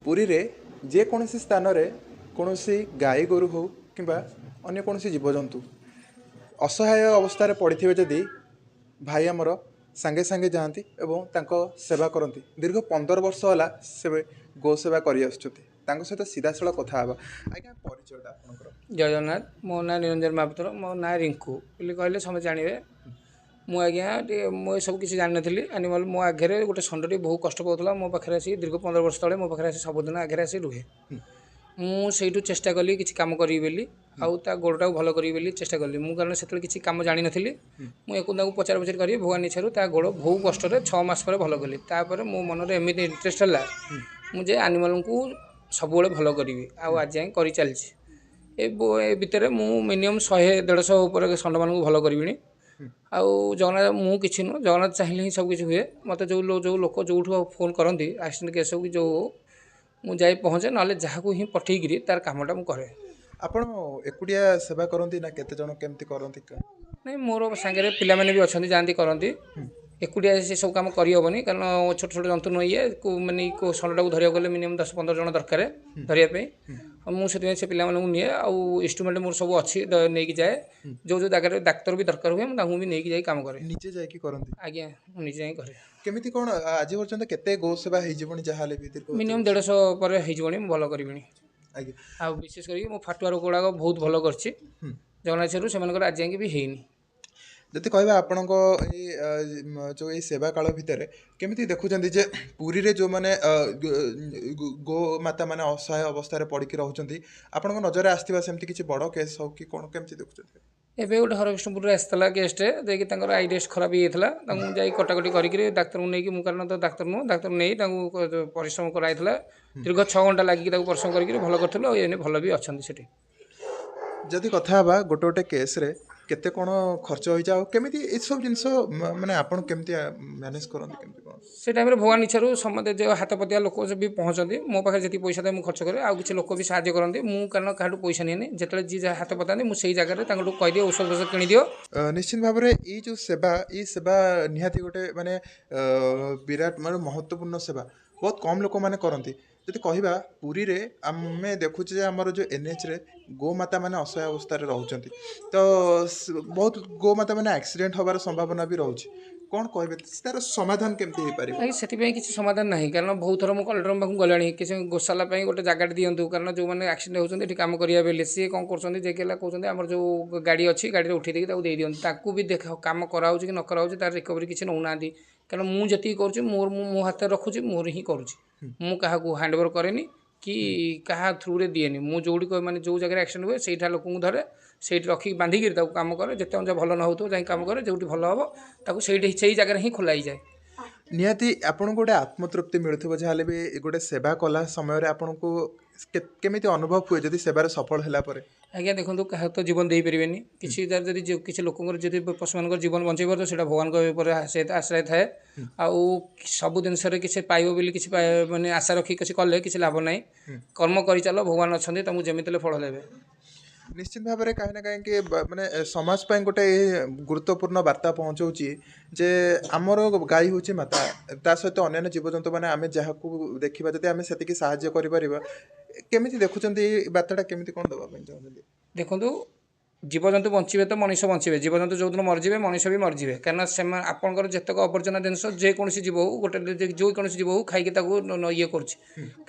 पुरी रे जे कौनसी स्थान रे कौनसी गाई गोरु हो किंबा अन्य कौनसी जीवजंतु असहाय अवस्था पड़े जदि भाई आमर सांगे सांगे जाती एवं तांको सेवा करती दीर्घ 15 वर्ष होला से गो सेवा करी आसुछथि तांको सहित सीधासळ कथा हबा आज्ञा परिचयटा आपनकर जय जगन्नाथ मो ना निरंजन महापात्र मो ना रिंकू बोली कहले समझ जानवे मु आज्ञा मुझे सब किसी जान नी आनिमल मो आगे गोटे षंडटी बहुत कष्ट पाला मो पाखे आसी दीर्घ 15 वर्ष तले मो पाखे आसी सबुदिन आगे आसी रुहे मुझे चेष्टा कली किसी कम करी बोली आउ ता गोड़टा भल करी चेष्टा कली मु कारण से किसी कम जानी नी मुझे पचार पचार करी भगवान इच्छा ता गोड़ बहुत कष्ट 6 मास पर भल कली तापर मो मन एमती इंटरेस्ट है मुझे आनिमल को सब भल करी आज जाए कर चलती ए भितर मु मिनिमम 100-150 उपर षंड मान भल करी आउ जगन्नाथ मु कि नुह जगन्नाथ चाहिए ही सब किसी हुए मत जो लोक जो फोन करती एक्सीडेंट केस हो कि जो मुझे पहुँचे ना जहाँ ही पठेकरी तार कमटा मुझे आपण एकुडिया सेवा करती ना केते जण केमती करती नहीं मोर सांगे पिला माने भी अच्छा जाती करती एकुटिया से सब कम करहबनी कारण छोट छोट जंतु नई मानने षंडटा को धरिया गले मिनिमम 10-15 जन दरकार धरियापी मुझे से पिला निए आउ इंस्ट्रुमेंट मोर सब अच्छी नहीं जाए जो जगह डाक्तर भी दरकार हुए मुझे भी नहीं जाए कम करे निजे जाई करती आज्ञा मुझे जाए करे केमिति कोन आज पर्यंत केते गो सेवा हेइ जीवनी जहाले भीतर मिनिमम 150 पर हेजबनी भल करबी आज्ञा आ विशेष करके मो फाटुआ रोग गुड़ाक बहुत भल करछि जगन्नाथ से आज जाए भी हैनी जति कहबा आपणको जो ये सेवा काल भितर केमिति देखुचंदी जे पुरी रे जो माने गो माता माने असहाय अवस्था पड़िकी रहउचंदी आपणको नजर आस्थिबा सेमति किछि बड़ केस हो कि कोन केमिति देखुचंदी एबे गोटे हरकृष्णपुर आसला गेस्ट देखिए तांकर आई टेस्ट खराब होता जाई कटाकटी करी डाक्तर को नहीं कारण तो डाक्तर नुह डाक्तर नहीं परिश्रम कराइला दीर्घ 6 घंटा लगिक परिश्रम करके भल करूँ ये भल भी अच्छा से जदि कथा बा गोटे गोटे केस रे केते कोन खर्च होई जाओ केमिति ए सब जिंस माने आपण केमिति मैनेज करन केमिति कोन से टाइम भगवान इच्छा समझे जो हाथपतिया लोक भी पहुँचती मो पाखे जी पैसा दे खर्च करे आउ किसी लोक भी साहय करती मुझे कारण क्या पैसा नहीं जिते जी हाथ पता मुझे जगह कहीदे औषध फौषध किणी दियो निश्चित भाव में ये जो सेवा ये सेवा निहाती गोटे माने विराट माने महत्वपूर्ण सेवा बहुत कम लोक माने करती जदि कहबा पुरी रे आमे देखुचे जे हमर जो एनएच रे गोमाता माने असहाय अवस्था रे रहउचंती तो बहुत गोमाता माने एक्सीडेंट होबार संभावना भी रहउची कौन कहबे तार समाधान केमती हे पारे नहीं से किसी समाधान नहीं कारण बहुत थर मुझे कलेक्टर पाक गलानी किसी गोशाला गोटे जगह दिंतु कारण जो मैंने एक्सीडेंट होती काम करा बेले सी कौन कर कहते आम जो गाड़ी अच्छी गाड़ी उठे देकी दे दिखाँ ताकू भी देख कम कराऊँ कि न कराऊँ तार रिकवरी किसी नौना कारण मुझे कर मो हाथ रखुची मोर ही करुँची मु क्या हैंड ओवर कैनि कि क्या थ्रू रे दिएनि मु जो मैंने जो जगह एक्सीडेंट हुए सहीटा लोक धरे से रखिक बांधिकी कम करे जिते भल न हो जाए कम करे जो भल हम ताकू से जगह ही खोलाई जाए निहाती आपन गोटे आत्मतृप्ति मिलुथिबो जहाले भी गोटे सेवा कला समय रे आपन को केमिति अनुभव हुए जदि सेवार सफल होला परे आज्ञा देखो क्या तो जीवन दे पारे किसी किसी लोक पशु मान जीवन बचाई तो सीटा भगवान आश्रय थाए आउ सब जिनस किसी पाइब बोली किसी माने आशा रखी किसी कले किसी लाभ ना कर्म कर चल भगवान अच्छा तुमको जमीते फल देवे निश्चित भाव में कहीं ना कहीं माने समाज पर गोटे गुरुत्वपूर्ण वार्ता पहुँचाऊँची जे आमर गाई हूँ माता ता सहित अन्य जीवजंतु मैंने आम जहाँ देखा जब आम से साहाଯ୍य केमिति देखुचंदी बार्ताटा केमिति कोन दबा ପାଇଁ चाहନ୍ତି देखंतु जीवजंतु बंचे तो मनीष बंचे जीवजंतु जो दिन मरजे मनीष भी मरजे कारण से आपंकर जितक आवर्जना जिनस जेकोसी जीव हो गोटे जो कौन जीव हो खाई ये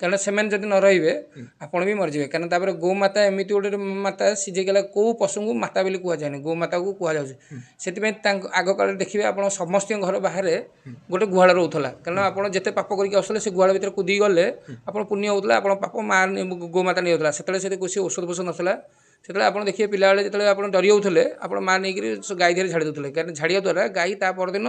करण से जब न रे आपड़ भी मरजे कारण तापर गोमाता एमती गोटे माता सीझे गला कौ पशु को माता बोली कहुए गोमाता को कहुए आग काल देखिए आप समस्त घर बाहर गोटे गुहाल रोला कारण आप जिते पाप करके आसले से गुहाल भर कूदी गले आप पुण्य होता आप पाप माँ गोमाता नहीं होता से किसी औषध फौषध नाला से आप देखिए पिला बेले जो आप डरी होते आप माँ नहीं गाई देहरे झाड़ी दूसरे कारण झाड़िया द्वारा गाई ता परदिन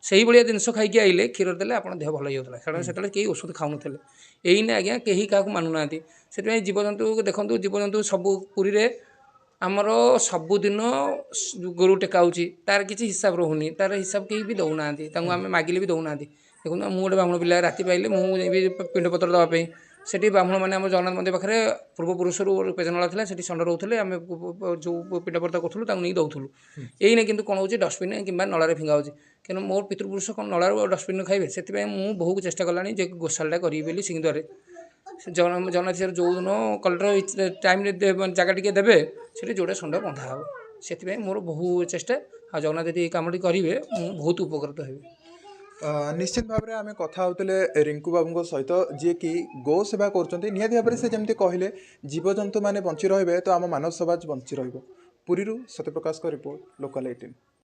से भाया जिनस खाई आइले क्षीर देले आप देह भल होता कारण से कई औषध खाऊ ना आज्ञा कहीं क्या मानुना से जीवजंतु देखो जीवजंतु सब पुरी रे आमर सबुदिन गोरु टेकाऊँच तार किसी हिसाब रोनी तार हिसाब कहीं भी दौना आम मागिले भी दौना देखो मुझे गोटे ब्राह्मण पिला राति पाइले मुझे पिंड पत्र देवाई सेठी ब्राह्मण मैंने आम जगन्नाथ मंदिर पाखे पूर्वपुरुष पेजनला था से षंड रोते आम जो पिंडपत्र करूँ नहीं दौलू यही कि कौन हो डस्टबिन कि नलार फिंगा हो क्या मोर पितृपुरुष कौन नलार डस्टबिन खाइबे से बहुत चेष्टा कलानी गोशाला करी सिंहद्वार ଜଗନ୍ନାଥ ସାର୍ ଯେଉଁଦିନ କଲେକ୍ଟର ଟାଇମ୍ରେ ଜାଗା ଟିକେ ଦେବେ ସେଠି ଯୋଡ଼େ ଷଣ୍ଢ ବନ୍ଧା ହେବ। ସେଥିପାଇଁ ମୋର ବହୁ ଚେଷ୍ଟା, ଆଉ ଜଗନ୍ନାଥ ଯଦି ଏଇ କାମଟି କରିବେ ମୁଁ ବହୁତ ଉପକୃତ ହେବି। ନିଶ୍ଚିତ ଭାବରେ ଆମେ କଥା ହେଉଥିଲେ ରିଙ୍କୁ ବାବୁଙ୍କ ସହିତ, ଯିଏକି ଗୋ ସେବା କରୁଛନ୍ତି। ନିହାତି ଭାବରେ ସେ ଯେମିତି କହିଲେ ଜୀବଜନ୍ତୁମାନେ ବଞ୍ଚି ରହିବେ ତ ଆମ ମାନବ ସମାଜ ବଞ୍ଚି ରହିବ। ପୁରୀରୁ ସତ୍ୟପ୍ରକାଶଙ୍କ ରିପୋର୍ଟ, ଲୋକାଲ୍ 18।